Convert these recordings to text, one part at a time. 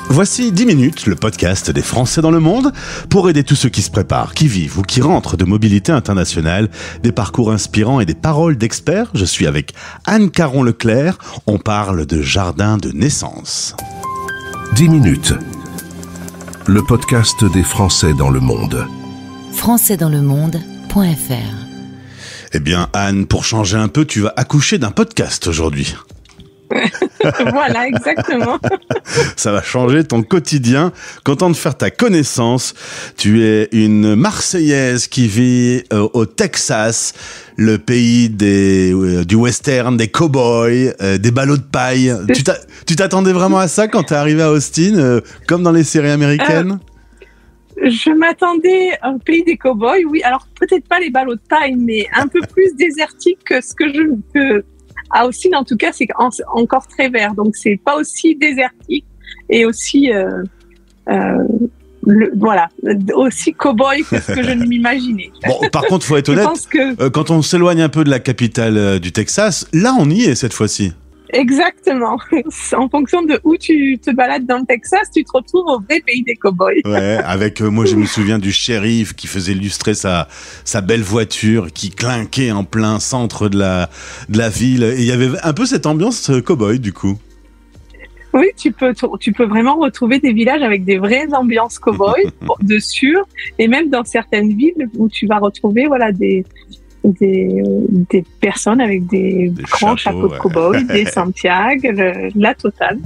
Voici 10 minutes, le podcast des Français dans le monde, pour aider tous ceux qui se préparent, qui vivent ou qui rentrent de mobilité internationale, des parcours inspirants et des paroles d'experts. Je suis avec Anne Caron-Leclerc, on parle de jardin de naissance. 10 minutes, le podcast des Français dans le monde. françaisdanslemonde.fr. Eh bien Anne, pour changer un peu, tu vas accoucher d'un podcast aujourd'hui. Voilà, exactement. Ça va changer ton quotidien. Content de faire ta connaissance. Tu es une Marseillaise qui vit au Texas, le pays du western, des cow-boys, des ballots de paille. Tu t'attendais vraiment à ça quand t'es arrivé à Austin, comme dans les séries américaines? Je m'attendais au pays des cow-boys, oui. Alors, peut-être pas les ballots de paille, mais un peu plus désertique que ce que à Austin, en tout cas, c'est encore très vert. Donc, c'est pas aussi désertique et aussi, aussi cow-boy que ce que je ne m'imaginais. Bon, par contre, faut être honnête, quand on s'éloigne un peu de la capitale du Texas, là, on y est cette fois-ci. Exactement. En fonction de où tu te balades dans le Texas, tu te retrouves au vrai pays des cow-boys. Ouais, avec moi je me souviens du shérif qui faisait illustrer sa belle voiture qui clinquait en plein centre de la ville. Et il y avait un peu cette ambiance cow-boy du coup. Oui, tu peux vraiment retrouver des villages avec des vraies ambiances cow-boy de sûr, et même dans certaines villes où tu vas retrouver des personnes avec des grands chapeaux de cow-boy, des Santiago, la totale.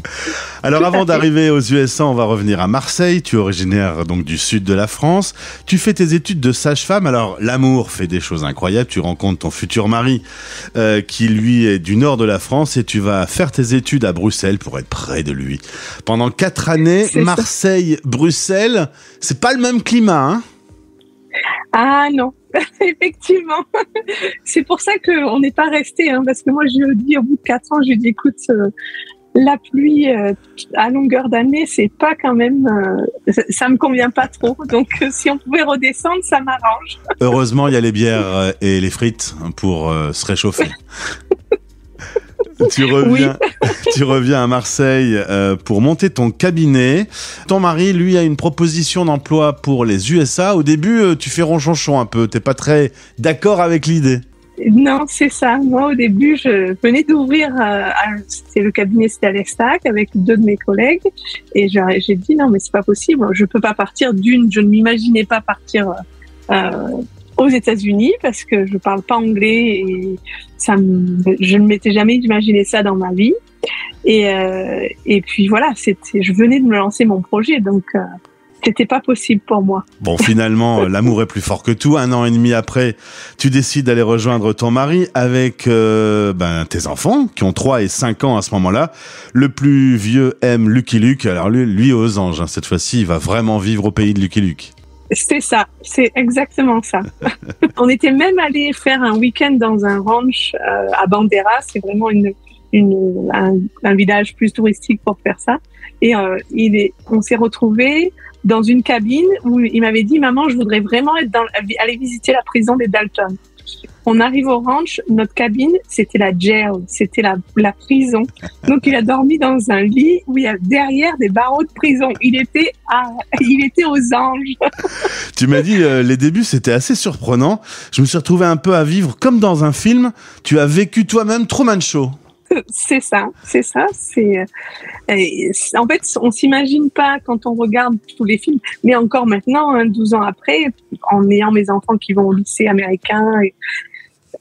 Alors avant d'arriver aux USA, on va revenir à Marseille. Tu es originaire donc du sud de la France. Tu fais tes études de sage-femme. Alors l'amour fait des choses incroyables. Tu rencontres ton futur mari qui lui est du nord de la France et tu vas faire tes études à Bruxelles pour être près de lui. Pendant 4 années, Marseille, Bruxelles, c'est pas le même climat, hein? Ah non, effectivement. C'est pour ça qu'on n'est pas resté, parce que moi je lui ai dit au bout de 4 ans, je lui ai dit écoute, la pluie à longueur d'année, c'est pas quand même, ça me convient pas trop. Donc si on pouvait redescendre, ça m'arrange. Heureusement, il y a les bières et les frites pour se réchauffer. Tu reviens à Marseille pour monter ton cabinet. Ton mari, lui, a une proposition d'emploi pour les USA. Au début, tu fais ronchonchon un peu. T'es pas très d'accord avec l'idée. Non, c'est ça. Moi, au début, je venais d'ouvrir le cabinet Stalastac avec 2 de mes collègues. Et j'ai dit non, mais c'est pas possible. Je peux pas partir je ne m'imaginais pas partir aux États-Unis parce que je parle pas anglais et je ne m'étais jamais imaginé ça dans ma vie. Et puis voilà, je venais de me lancer mon projet, donc c'était pas possible pour moi. Bon, finalement, l'amour est plus fort que tout. 1 an et demi après, tu décides d'aller rejoindre ton mari avec tes enfants qui ont 3 et 5 ans à ce moment-là. Le plus vieux aime Lucky Luke. Alors lui aux anges. Cette fois-ci, il va vraiment vivre au pays de Lucky Luke. C'est ça, c'est exactement ça. On était même allé faire un week-end dans un ranch à Bandera. C'est vraiment un village plus touristique pour faire ça. Et on s'est retrouvés dans une cabine où il m'avait dit maman, je voudrais vraiment aller visiter la prison des Dalton. On arrive au ranch, notre cabine, c'était la jail, c'était la prison. Donc il a dormi dans un lit où il y a derrière des barreaux de prison. Il était aux anges. Tu m'as dit les débuts c'était assez surprenant. Je me suis retrouvé un peu à vivre comme dans un film. Tu as vécu toi-même Truman Show. C'est ça. En fait, on s'imagine pas quand on regarde tous les films, mais encore maintenant, 12 ans après, en ayant mes enfants qui vont au lycée américain,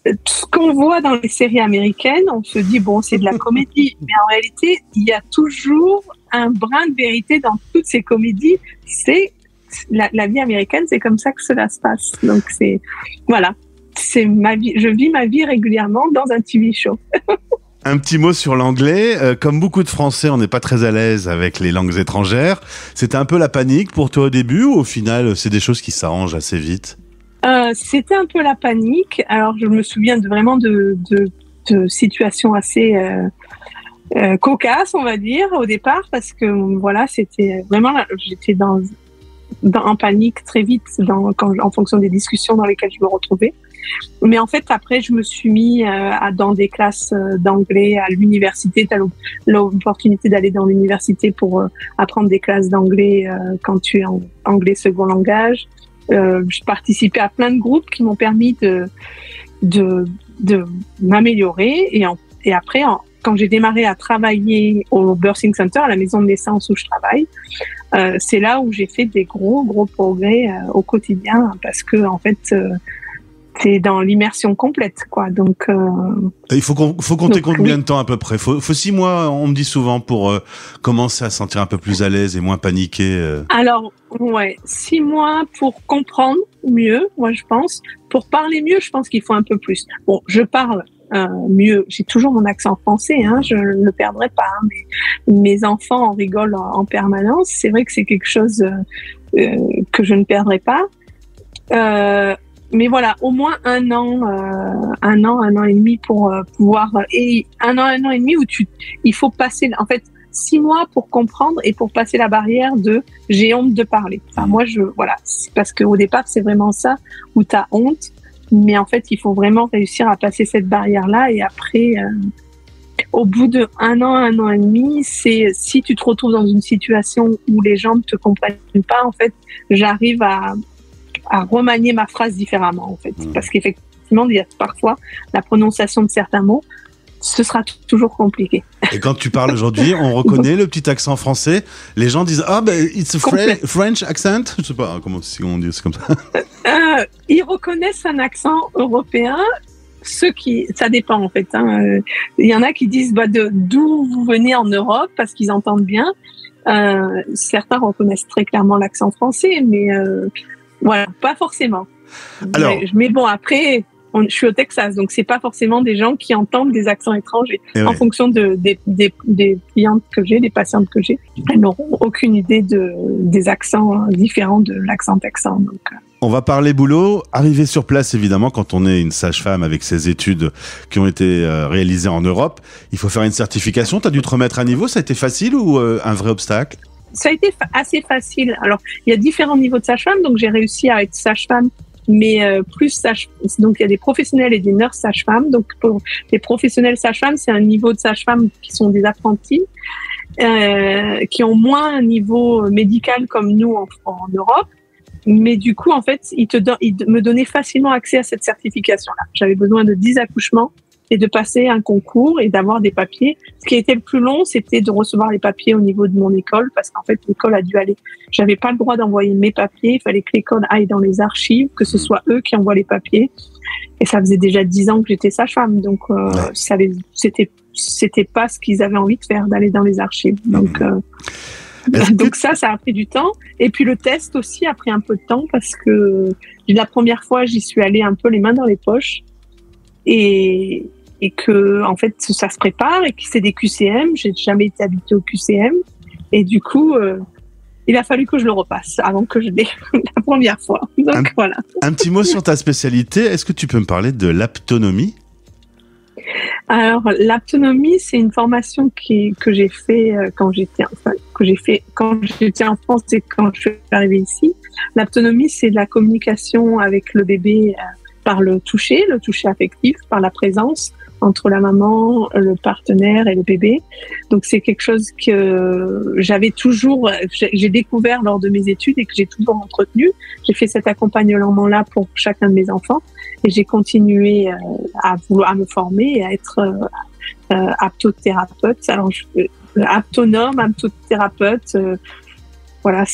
tout ce qu'on voit dans les séries américaines, on se dit bon, c'est de la comédie, mais en réalité, il y a toujours un brin de vérité dans toutes ces comédies. C'est la vie américaine, c'est comme ça que cela se passe. Donc c'est ma vie. Je vis ma vie régulièrement dans un TV show. Un petit mot sur l'anglais. Comme beaucoup de Français, on n'est pas très à l'aise avec les langues étrangères. C'était un peu la panique pour toi au début ou au final, c'est des choses qui s'arrangent assez vite? C'était un peu la panique. Alors, je me souviens vraiment de situations assez cocasses, on va dire, au départ, parce que voilà, c'était vraiment, j'étais en panique très vite en fonction des discussions dans lesquelles je me retrouvais. Mais en fait, après, je me suis mis dans des classes d'anglais à l'université. Tu as l'opportunité d'aller dans l'université pour apprendre des classes d'anglais quand tu es en anglais second langage. Je participais à plein de groupes qui m'ont permis de m'améliorer. Et après, quand j'ai démarré à travailler au Birthing Center, à la maison de naissance où je travaille, c'est là où j'ai fait des gros progrès au quotidien, parce que en fait, c'est dans l'immersion complète, quoi. Donc, il faut compter combien de temps à peu près? Faut 6 mois, on me dit souvent, pour commencer à se sentir un peu plus à l'aise et moins paniqué. Alors, ouais, 6 mois pour comprendre mieux, moi je pense. Pour parler mieux, je pense qu'il faut un peu plus. Bon, je parle mieux. J'ai toujours mon accent français, hein, je ne le perdrai pas. Hein, mais mes enfants en rigolent en permanence. C'est vrai que c'est quelque chose que je ne perdrai pas. Mais voilà, au moins un an et demi pour pouvoir, et un an et demi où il faut passer, en fait, 6 mois pour comprendre et pour passer la barrière de j'ai honte de parler. Enfin, moi, voilà, c'est parce qu'au départ, c'est vraiment ça où t'as honte. Mais en fait, il faut vraiment réussir à passer cette barrière-là. Et après, au bout de un an et demi, c'est si tu te retrouves dans une situation où les gens ne te comprennent pas, en fait, j'arrive à remanier ma phrase différemment, en fait. Parce qu'effectivement, il y a parfois la prononciation de certains mots, ce sera toujours compliqué. Et quand tu parles aujourd'hui, on reconnaît le petit accent français. Les gens disent it's a French accent. Je sais pas comment on dit, c'est comme ça. Ils reconnaissent un accent européen. Ça dépend en fait. Hein. Il y en a qui disent d'où vous venez en Europe parce qu'ils entendent bien. Certains reconnaissent très clairement l'accent français, mais voilà, pas forcément. Alors, mais bon, après, je suis au Texas, donc c'est pas forcément des gens qui entendent des accents étrangers. En fonction des clientes que j'ai, des patientes que j'ai, elles n'auront aucune idée des accents différents de l'accent texan. Donc, on va parler boulot. Arriver sur place, évidemment, quand on est une sage-femme avec ses études qui ont été réalisées en Europe, il faut faire une certification. Tu as dû te remettre à niveau. Ça a été facile ou un vrai obstacle? Ça a été assez facile. Alors, il y a différents niveaux de sage-femme, donc j'ai réussi à être sage-femme, mais donc il y a des professionnels et des nurses sages-femmes. Donc pour les professionnels sages-femmes, c'est un niveau de sage-femme qui sont des apprentis, qui ont moins un niveau médical comme nous en Europe. Mais du coup, en fait, ils me donnaient facilement accès à cette certification-là. J'avais besoin de 10 accouchements et de passer un concours et d'avoir des papiers. Ce qui était le plus long, c'était de recevoir les papiers au niveau de mon école, parce qu'en fait, l'école a dû aller. J'avais pas le droit d'envoyer mes papiers. Il fallait que l'école aille dans les archives, que ce soit eux qui envoient les papiers. Et ça faisait déjà 10 ans que j'étais sage-femme, donc c'était pas ce qu'ils avaient envie de faire, d'aller dans les archives. Donc ça a pris du temps. Et puis le test aussi a pris un peu de temps, parce que la première fois, j'y suis allée un peu les mains dans les poches. Et que en fait ça se prépare et que c'est des QCM. J'ai jamais été habituée au QCM et du coup il a fallu que je le repasse avant que je l'ai la première fois. Donc voilà. Un petit mot sur ta spécialité. Est-ce que tu peux me parler de l'aptonomie? Alors l'aptonomie, c'est une formation que j'ai fait quand j'étais en France et quand je suis arrivée ici. L'aptonomie, c'est de la communication avec le bébé par le toucher affectif, par la présence entre la maman, le partenaire et le bébé. Donc c'est quelque chose que j'ai découvert lors de mes études et que j'ai toujours entretenu. J'ai fait cet accompagnement-là pour chacun de mes enfants et j'ai continué à me former et à être aptothérapeute. Alors aptonome, aptothérapeute, voilà,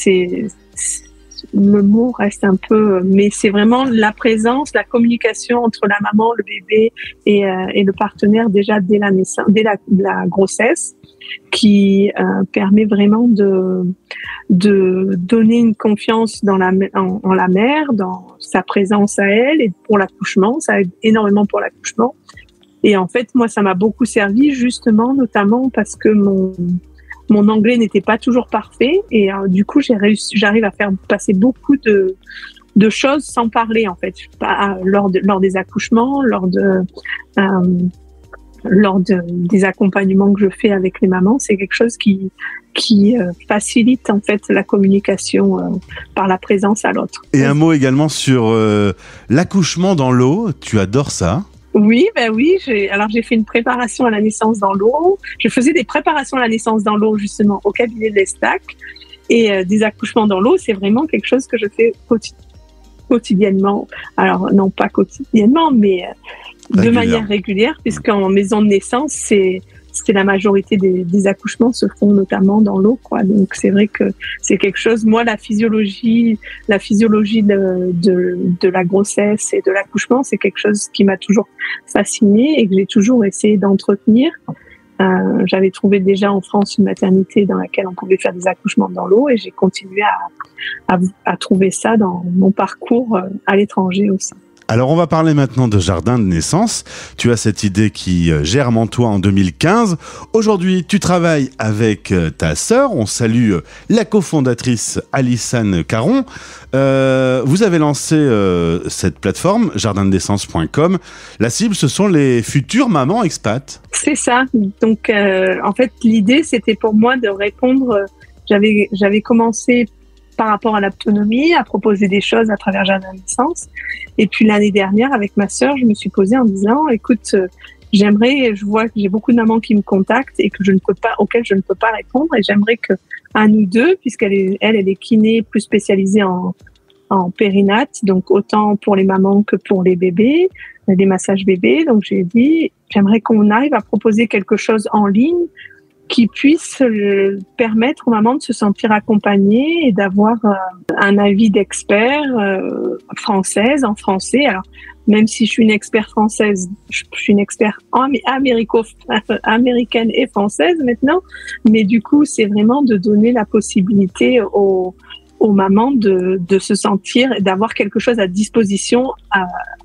le mot reste un peu, mais c'est vraiment la présence, la communication entre la maman, le bébé et le partenaire déjà dès la naissance, dès la grossesse, qui permet vraiment de donner une confiance en la mère, dans sa présence à elle, et pour l'accouchement, ça aide énormément pour l'accouchement. Et en fait, moi, ça m'a beaucoup servi, justement, notamment parce que mon anglais n'était pas toujours parfait et du coup j'arrive à faire passer beaucoup de choses sans parler, en fait, lors des accouchements, lors des accompagnements que je fais avec les mamans. C'est quelque chose qui qui facilite en fait la communication par la présence à l'autre. Et un mot également sur l'accouchement dans l'eau. Tu adores ça? Oui, j'ai fait une préparation à la naissance dans l'eau. Je faisais des préparations à la naissance dans l'eau justement au cabinet de l'Estac, et des accouchements dans l'eau, c'est vraiment quelque chose que je fais quotidiennement. Alors non pas quotidiennement, mais de manière régulière, puisqu'en maison de naissance, c'est la majorité des accouchements se font notamment dans l'eau, quoi. Donc c'est vrai que c'est quelque chose. Moi, la physiologie de la grossesse et de l'accouchement, c'est quelque chose qui m'a toujours fascinée et que j'ai toujours essayé d'entretenir. J'avais trouvé déjà en France une maternité dans laquelle on pouvait faire des accouchements dans l'eau, et j'ai continué à trouver ça dans mon parcours à l'étranger aussi. Alors on va parler maintenant de jardin de naissance. Tu as cette idée qui germe en toi en 2015. Aujourd'hui, tu travailles avec ta sœur. On salue la cofondatrice Alissane Caron. Vous avez lancé cette plateforme, jardindenaissance.com. La cible, ce sont les futures mamans expats. C'est ça. Donc en fait, l'idée, c'était pour moi de répondre. J'avais commencé par rapport à l'autonomie, à proposer des choses à travers Jardin de Naissance. Et puis l'année dernière, avec ma sœur, je me suis posée en disant, écoute, je vois que j'ai beaucoup de mamans qui me contactent et auxquelles je ne peux pas répondre, et j'aimerais que à nous deux, puisqu'elle est kiné plus spécialisée en périnate, donc autant pour les mamans que pour les bébés, des massages bébés. Donc j'ai dit, j'aimerais qu'on arrive à proposer quelque chose en ligne qui puisse permettre aux mamans de se sentir accompagnées et d'avoir un avis d'expert française, en français. Alors, même si je suis une experte française, je suis une experte américaine et française maintenant, mais du coup, c'est vraiment de donner la possibilité aux mamans de se sentir et d'avoir quelque chose à disposition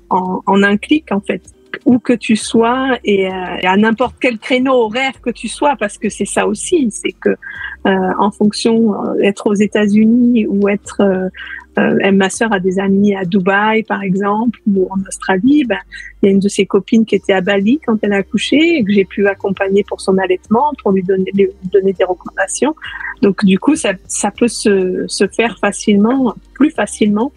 en un clic, en fait. Où que tu sois, et à n'importe quel créneau horaire que tu sois, parce que c'est ça aussi, c'est que en fonction être aux États-Unis ou être ma sœur a des amis à Dubaï par exemple, ou en Australie, il y a une de ses copines qui était à Bali quand elle a accouché et que j'ai pu accompagner pour son allaitement, pour lui donner des recommandations. Donc du coup ça peut se faire plus facilement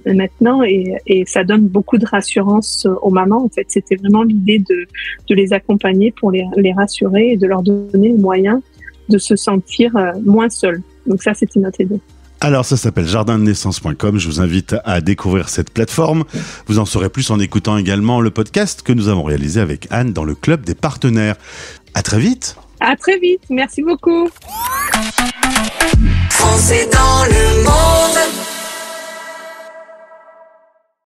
maintenant, et ça donne beaucoup de rassurance aux mamans. En fait, c'était vraiment l'idée de les accompagner pour les rassurer et de leur donner les moyens de se sentir moins seules. Donc ça, c'était notre idée. Alors ça s'appelle jardindenaissance.com. Je vous invite à découvrir cette plateforme. Vous en saurez plus en écoutant également le podcast que nous avons réalisé avec Anne dans le club des partenaires. À très vite. À très vite. Merci beaucoup. Français dans le monde.